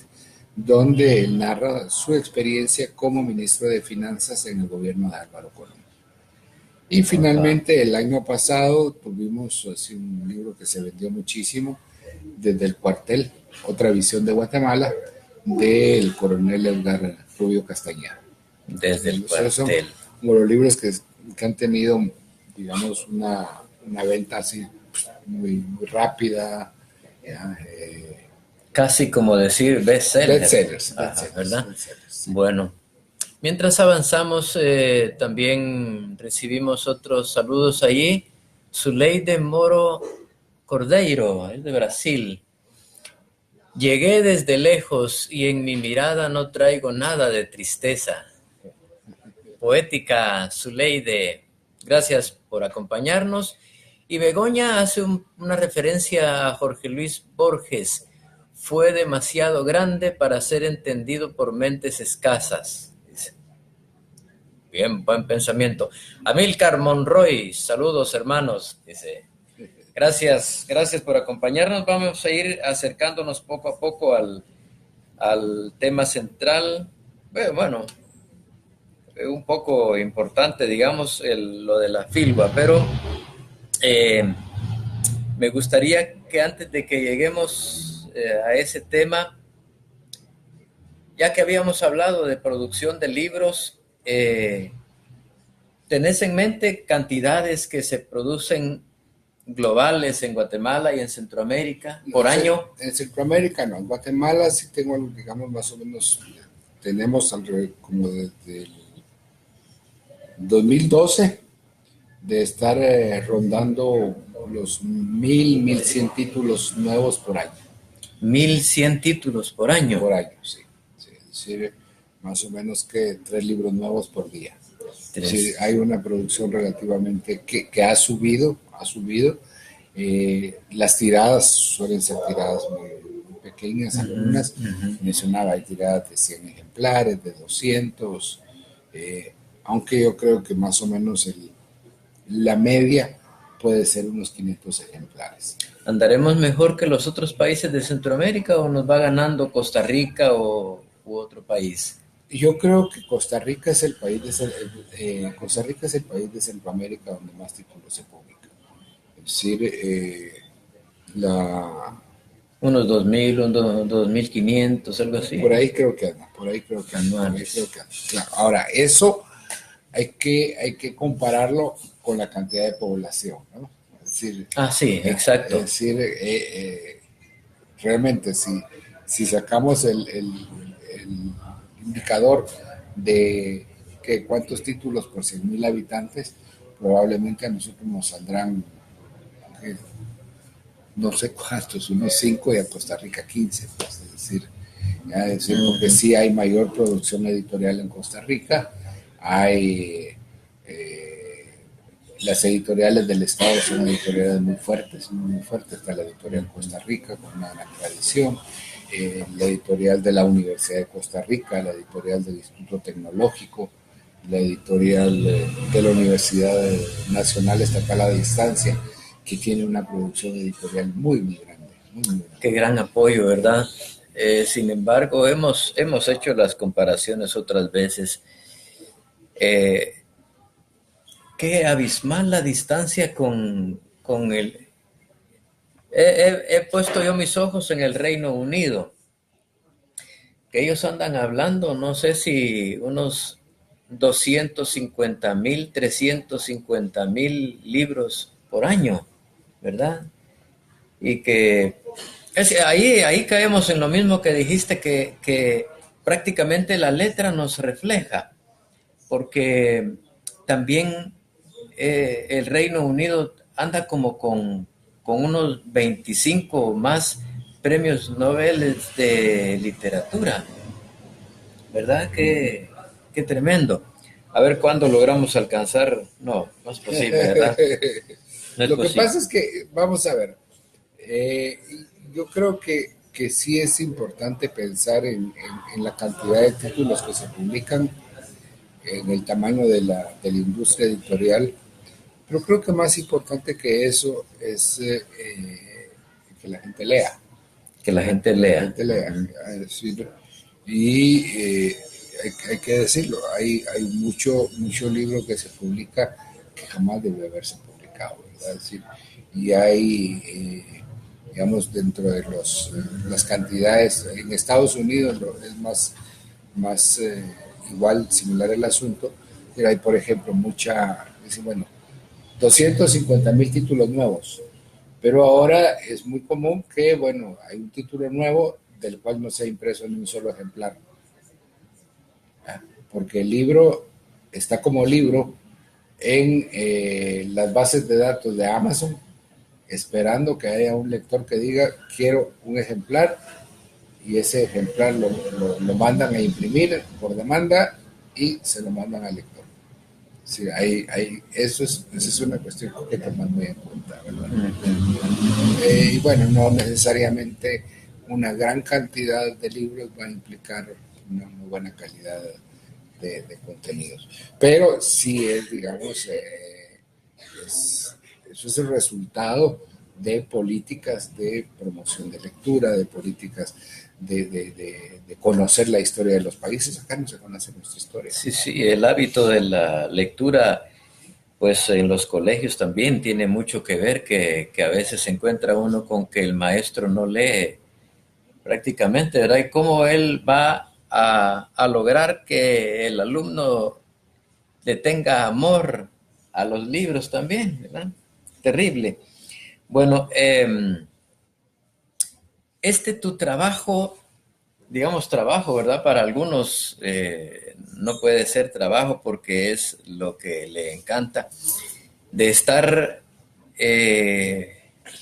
donde él narra su experiencia como ministro de Finanzas en el gobierno de Álvaro Colón. Y finalmente, el año pasado tuvimos así un libro que se vendió muchísimo, Desde el Cuartel, otra visión de Guatemala, del coronel Edgar Rubio Castañeda. Desde el Cuartel. Son como los libros que han tenido, digamos, una venta así muy, muy rápida, casi como decir bestsellers. Bestsellers, ¿Verdad? bestsellers, sí. Bueno, Mientras avanzamos, también recibimos otros saludos allí. Zuleide Moro Cordeiro, es de Brasil. Llegué desde lejos y en mi mirada no traigo nada de tristeza. Poética, Zuleide, gracias por acompañarnos. Y Begoña hace una referencia a Jorge Luis Borges. Fue demasiado grande para ser entendido por mentes escasas. Dice. Bien, buen pensamiento. Amílcar Monroy, saludos hermanos. Dice. Gracias por acompañarnos. Vamos a ir acercándonos poco a poco al tema central. Bueno, un poco importante, digamos, lo de la filba, pero me gustaría que antes de que lleguemos a ese tema, ya que habíamos hablado de producción de libros, ¿tenés en mente cantidades que se producen globales en Guatemala y en Centroamérica por año? En Centroamérica no, en Guatemala sí tengo, digamos, más o menos, tenemos alrededor como desde el 2012 de estar rondando los 1,100 títulos nuevos por año. 1,100 títulos por año. Por año, sí. Es decir, más o menos que 3 libros nuevos por día. Sí, hay una producción relativamente que ha subido. Las tiradas suelen ser tiradas muy pequeñas, algunas. Mencionaba, hay tiradas de 100 ejemplares, de 200, aunque yo creo que más o menos la media puede ser unos 500 ejemplares. ¿Andaremos mejor que los otros países de Centroamérica o nos va ganando Costa Rica u otro país? Yo creo que Costa Rica es el país de Centroamérica donde más títulos se publican. Es decir, unos 2,000, unos 2,500, algo así. Por ahí creo que anda. Claro. Ahora, eso hay que compararlo con la cantidad de población, ¿no? Es decir, sí, exacto. Es decir, realmente si sacamos el indicador de que cuántos títulos por 100,000 habitantes, probablemente a nosotros nos saldrán no sé cuántos, unos 5 y a Costa Rica 15, pues, es decir, porque sí hay mayor producción editorial en Costa Rica, hay las editoriales del Estado son editoriales muy fuertes, está la editorial Costa Rica con una gran tradición, la editorial de la Universidad de Costa Rica, la editorial del Instituto Tecnológico, la editorial de la Universidad Nacional Estatal a Distancia, que tiene una producción editorial muy grande. Qué gran apoyo, ¿verdad? Sin embargo, hemos hecho las comparaciones otras veces. Qué abismal la distancia con el... He puesto yo mis ojos en el Reino Unido, que ellos andan hablando, no sé si unos 250,000, 350,000 libros por año, ¿verdad? Y que ahí caemos en lo mismo que dijiste, que prácticamente la letra nos refleja, porque también el Reino Unido anda como con unos 25 más premios Nobel de literatura, ¿verdad? Qué tremendo. A ver cuándo logramos alcanzar. No es posible, ¿verdad? No es Lo posible. que pasa es que, vamos a ver, yo creo que sí es importante pensar en la cantidad de títulos que se publican, en el tamaño de la industria editorial, pero creo que más importante que eso es que la gente lea. Que la gente lea. Es decir, y hay que decirlo, hay mucho libro que se publica que jamás debe haberse publicado, ¿verdad? Es decir, y hay, digamos, dentro de las cantidades, en Estados Unidos es más igual, similar el asunto, pero hay, por ejemplo, 250,000 títulos nuevos, pero ahora es muy común que, bueno, hay un título nuevo del cual no se ha impreso ni un solo ejemplar. porque el libro está como libro en las bases de datos de Amazon, esperando que haya un lector que diga, quiero un ejemplar, y ese ejemplar lo mandan a imprimir por demanda y se lo mandan al lector. Sí, esa es una cuestión que tomar muy en cuenta, ¿verdad? Y bueno, no necesariamente una gran cantidad de libros va a implicar una muy buena calidad de contenidos, pero sí es, digamos, eso es el resultado de políticas de promoción de lectura, de políticas de conocer la historia de los países. Acá no se conoce nuestra historia. Sí, sí, el hábito de la lectura, pues en los colegios también tiene mucho que ver, que a veces se encuentra uno con que el maestro no lee prácticamente, ¿verdad? Y cómo él va a lograr que el alumno le tenga amor a los libros también, ¿verdad? Terrible. Bueno, tu trabajo, digamos trabajo, ¿verdad? Para algunos no puede ser trabajo porque es lo que le encanta, de estar en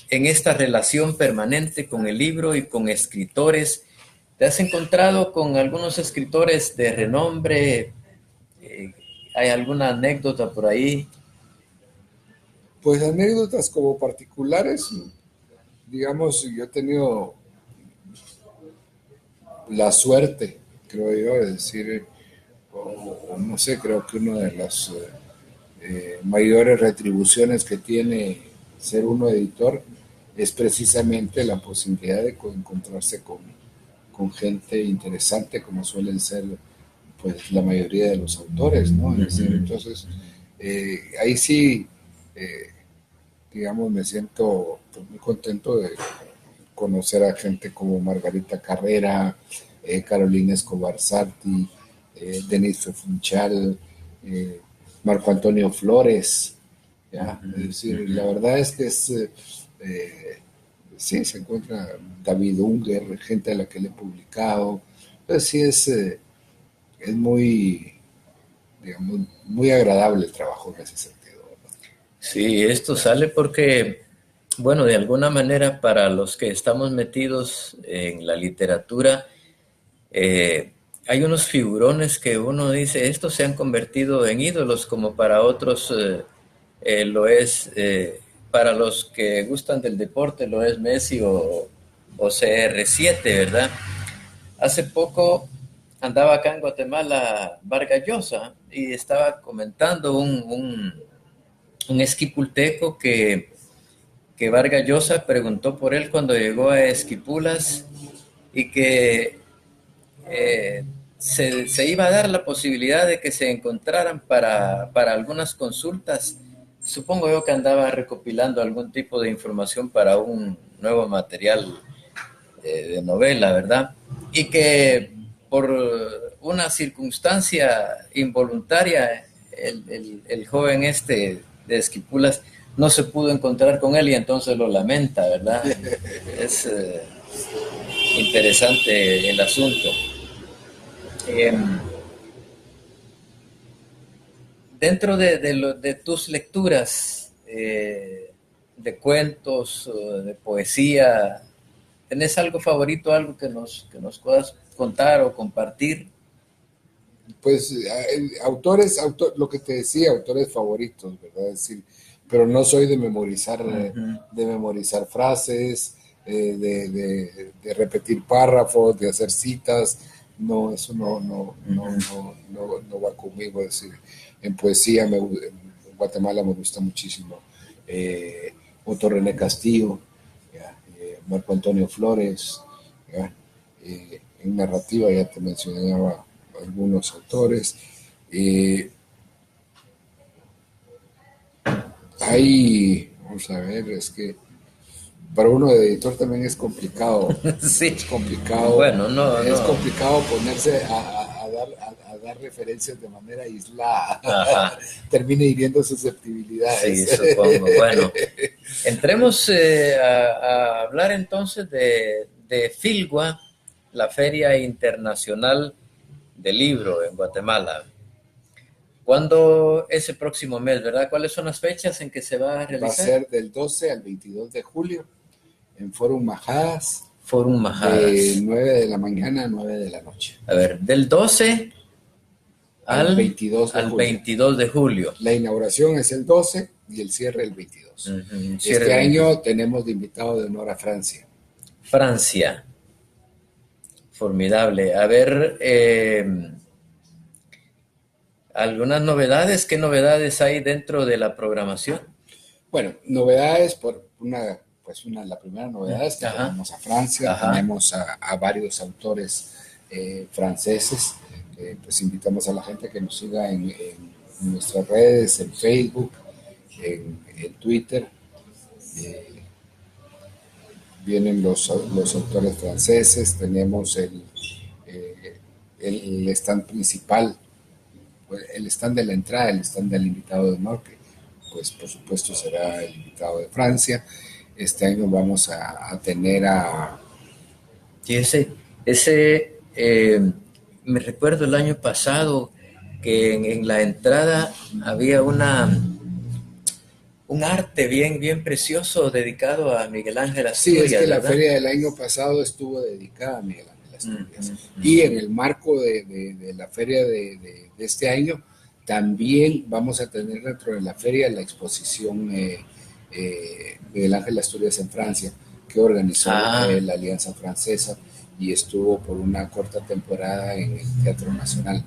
esta relación permanente con el libro y con escritores. ¿Te has encontrado con algunos escritores de renombre? ¿Hay alguna anécdota por ahí? Pues anécdotas como particulares, digamos, yo he tenido la suerte, creo yo, de decir, o no sé, creo que una de las mayores retribuciones que tiene ser uno editor es precisamente la posibilidad de encontrarse con gente interesante como suelen ser pues la mayoría de los autores, ¿no? Es decir, entonces, ahí sí, digamos, me siento pues, muy contento de conocer a gente como Margarita Carrera, Carolina Escobar Sarti, Denis Funchal, Marco Antonio Flores, ¿ya? Es decir, la verdad es que sí, se encuentra David Unger, gente a la que le he publicado, entonces sí es muy, digamos, muy agradable el trabajo en ese sentido, ¿verdad? Sí, esto sale porque, bueno, de alguna manera para los que estamos metidos en la literatura, hay unos figurones que uno dice, estos se han convertido en ídolos, como para otros lo es, para los que gustan del deporte, lo es Messi o CR7, ¿verdad? Hace poco andaba acá en Guatemala Vargas Llosa y estaba comentando un esquipulteco que Vargas Llosa preguntó por él cuando llegó a Esquipulas y que se iba a dar la posibilidad de que se encontraran para algunas consultas. Supongo yo que andaba recopilando algún tipo de información para un nuevo material de novela, ¿verdad? Y que por una circunstancia involuntaria, el joven de Esquipulas no se pudo encontrar con él y entonces lo lamenta, ¿verdad? Es interesante el asunto. Dentro de tus lecturas de cuentos, de poesía, ¿tenés algo favorito, algo que nos puedas contar o compartir? Pues lo que te decía, autores favoritos, ¿verdad? Es decir, pero no soy de memorizar frases, de repetir párrafos, de hacer citas. No, eso no va conmigo. Es decir, en poesía en Guatemala me gusta muchísimo Otto René Castillo, Marco Antonio Flores, en narrativa ya te mencionaba algunos autores. Vamos a ver, es que para uno de editor también es complicado. Sí. Es complicado. Bueno, es complicado ponerse a dar referencias de manera aislada. Termina hiriendo susceptibilidades. Sí, supongo. Bueno, entremos a hablar entonces de Filgua, la Feria Internacional del libro en Guatemala. ¿Cuándo es el próximo mes, verdad? ¿Cuáles son las fechas en que se va a realizar? Va a ser del 12 al 22 de julio en Fórum Majadas. Fórum Majadas. De 9 de la mañana a 9 de la noche. A ver, del 12 al 22 de julio. La inauguración es el 12 y el cierre el 22. Uh-huh. Este año tenemos de invitado de honor a Francia. Francia. Formidable. A ver, ¿algunas novedades? ¿Qué novedades hay dentro de la programación? Bueno, novedades la primera novedad es que tenemos a Francia, tenemos a varios autores franceses. Pues invitamos a la gente que nos siga en nuestras redes, en Facebook, en Twitter. Vienen los autores franceses, tenemos el stand principal, el stand de la entrada, el stand del invitado de honor, que pues por supuesto será el invitado de Francia. Este año vamos a tener a... Sí, me recuerdo el año pasado que en la entrada había un arte bien precioso dedicado a Miguel Ángel Asturias. Sí, es que ¿verdad? la feria del año pasado estuvo dedicada a Miguel Ángel Asturias. Y en el marco de la feria de este año, también vamos a tener dentro de la feria la exposición Miguel Ángel Asturias en Francia, que organizó la Alianza Francesa y estuvo por una corta temporada en el Teatro Nacional.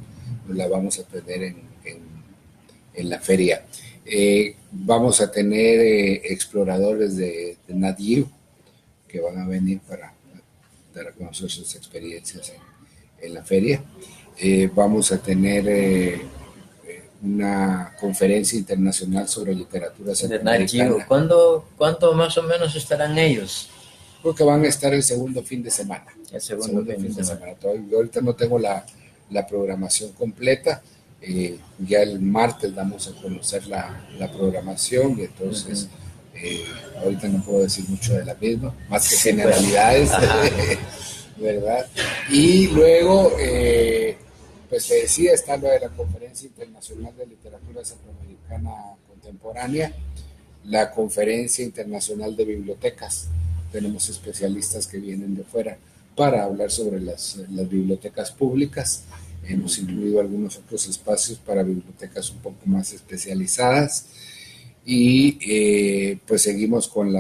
La vamos a tener en la feria. Vamos a tener exploradores de Nat Geo que van a venir para dar a conocer sus experiencias en la feria. Vamos a tener una conferencia internacional sobre literatura centroamericana. ¿Cuánto más o menos estarán ellos? Creo que van a estar el segundo fin de semana. El segundo fin de semana. Yo ahorita no tengo la programación completa. Ya el martes damos a conocer la programación y entonces ahorita no puedo decir mucho de la misma, más que generalidades, ¿verdad? Y luego, pues te decía, está lo de la Conferencia Internacional de Literatura Centroamericana Contemporánea, la Conferencia Internacional de Bibliotecas. Tenemos especialistas que vienen de fuera para hablar sobre las bibliotecas públicas. Hemos incluido algunos otros espacios para bibliotecas un poco más especializadas y pues seguimos con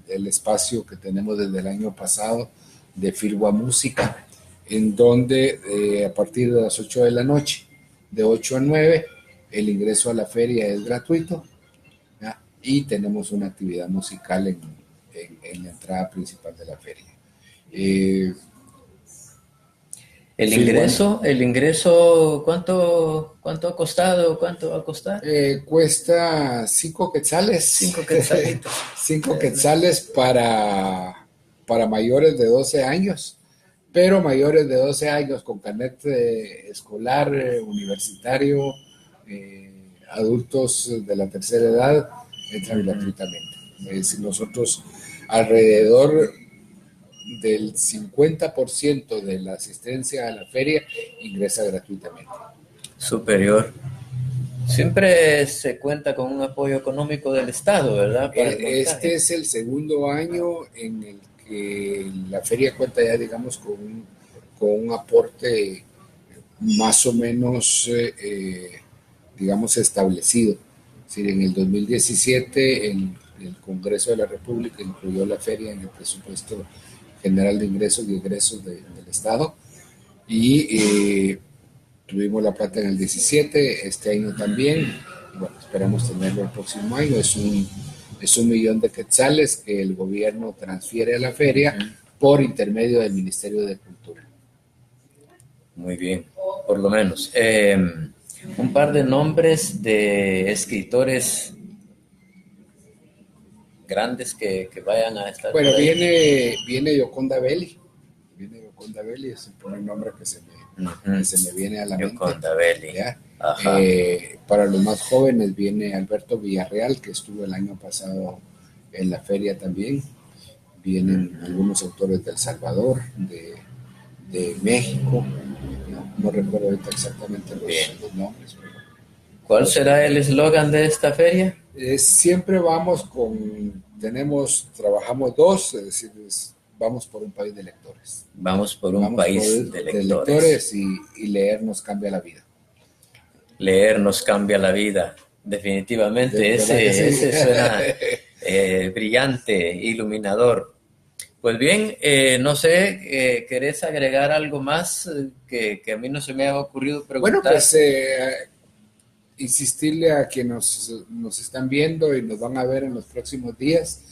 el espacio que tenemos desde el año pasado de Filgua Música, en donde a partir de las 8 de la noche, de 8 a 9, el ingreso a la feria es gratuito, ¿ya? Y tenemos una actividad musical en la entrada principal de la feria. El ingreso, ¿cuánto ha costado? ¿Cuánto va a costar? Cuesta 5 quetzales. 5 quetzalitos. 5 quetzales para mayores de 12 años, pero mayores de 12 años con carnet escolar, universitario, adultos de la tercera edad, entran gratuitamente. Nosotros alrededor del 50% de la asistencia a la feria ingresa gratuitamente. Superior. Siempre se cuenta con un apoyo económico del Estado, ¿verdad? Este es el segundo año en el que la feria cuenta ya, digamos, con un aporte más o menos, digamos, establecido. Es decir, en el 2017 el Congreso de la República incluyó la feria en el presupuesto general de ingresos y egresos del Estado y tuvimos la plata en el 17, este año también. Bueno, esperamos tenerlo el próximo año. Es un millón de quetzales que el gobierno transfiere a la feria por intermedio del Ministerio de Cultura. Muy bien, por lo menos. Un par de nombres de escritores grandes que vayan a estar. Bueno, viene Yoconda Belli. Es el primer nombre que se me viene a la mente. Yoconda Belli. Para los más jóvenes viene Alberto Villarreal, que estuvo el año pasado en la feria también. Vienen algunos autores de El Salvador, de México, No recuerdo ahorita exactamente los nombres. Pero, ¿cuál será el eslogan de esta feria? Siempre vamos trabajamos dos, es decir, vamos por un país de lectores. Vamos por un país de lectores. Lectores y leer nos cambia la vida. Leer nos cambia la vida, definitivamente. Ese suena brillante, iluminador. Pues bien, no sé, ¿querés agregar algo más que a mí no se me ha ocurrido preguntar? Bueno, pues insistirle a quienes nos están viendo y nos van a ver en los próximos días,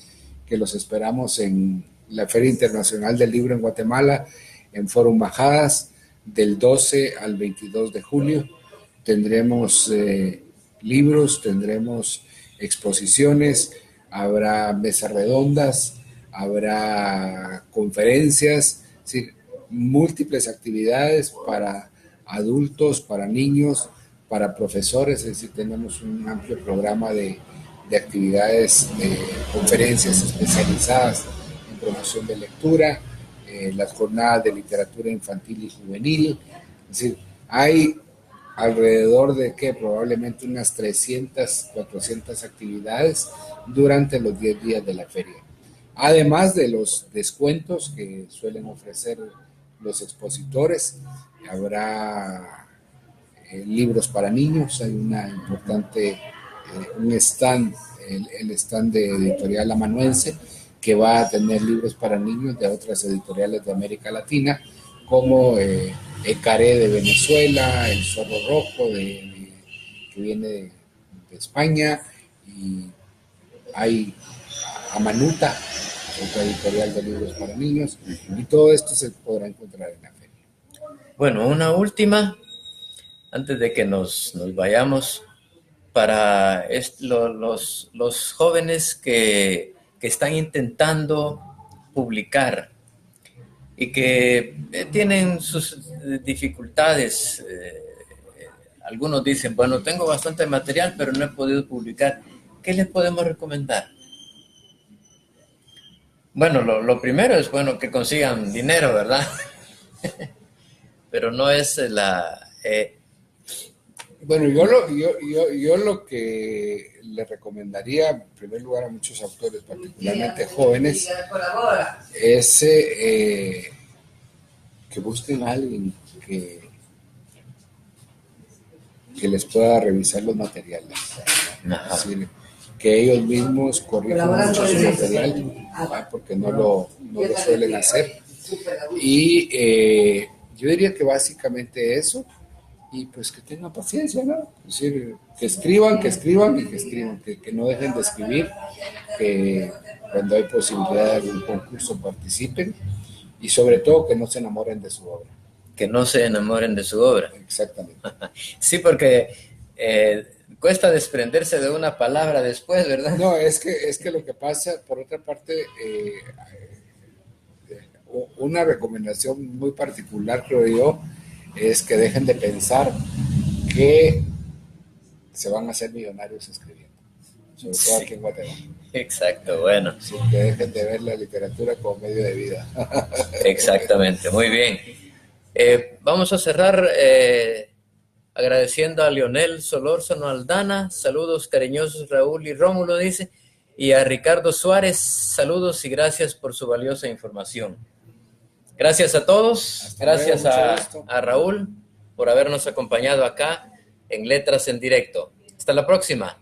que los esperamos en la Feria Internacional del Libro en Guatemala, en Fórum Bajadas, del 12 al 22 de julio. Tendremos libros, tendremos exposiciones, habrá mesas redondas, habrá conferencias, es decir, múltiples actividades para adultos, para niños, para profesores, es decir, tenemos un amplio programa de actividades, de conferencias especializadas en promoción de lectura, las jornadas de literatura infantil y juvenil, es decir, hay alrededor de probablemente unas 300, 400 actividades durante los 10 días de la feria. Además de los descuentos que suelen ofrecer los expositores, habrá libros para niños, hay una importante, un stand, el stand de Editorial Amanuense, que va a tener libros para niños de otras editoriales de América Latina, como Ecaré de Venezuela, El Zorro Rojo que viene de España, y hay Amanuta, otra editorial de libros para niños, y todo esto se podrá encontrar en la feria. Bueno, una última, antes de que nos vayamos, para los jóvenes que están intentando publicar y que tienen sus dificultades. Algunos dicen, bueno, tengo bastante material, pero no he podido publicar. ¿Qué les podemos recomendar? Bueno, lo primero es, bueno, que consigan dinero, ¿verdad? Pero no es la... Bueno, yo lo que le recomendaría, en primer lugar, a muchos autores, particularmente jóvenes, es que busquen a alguien que les pueda revisar los materiales. Es decir, que ellos mismos corrijan mucho su material, porque no lo suelen hacer. Y yo diría que básicamente eso. Y pues que tengan paciencia, ¿no? Es decir, que escriban, que no dejen de escribir, que cuando hay posibilidad de algún concurso participen, y sobre todo que no se enamoren de su obra. Que no se enamoren de su obra. Exactamente. Sí, porque cuesta desprenderse de una palabra después, ¿verdad? No, es que lo que pasa, por otra parte, una recomendación muy particular, creo yo, es que dejen de pensar que se van a hacer millonarios escribiendo, sobre todo aquí en Guatemala. Exacto, bueno. Sí, que dejen de ver la literatura como medio de vida. Exactamente, muy bien. Vamos a cerrar agradeciendo a Leonel Solórzano Aldana, saludos cariñosos Raúl y Rómulo, dice, y a Ricardo Suárez, saludos y gracias por su valiosa información. Gracias a todos. Hasta gracias a Raúl por habernos acompañado acá en Letras en Directo. Hasta la próxima.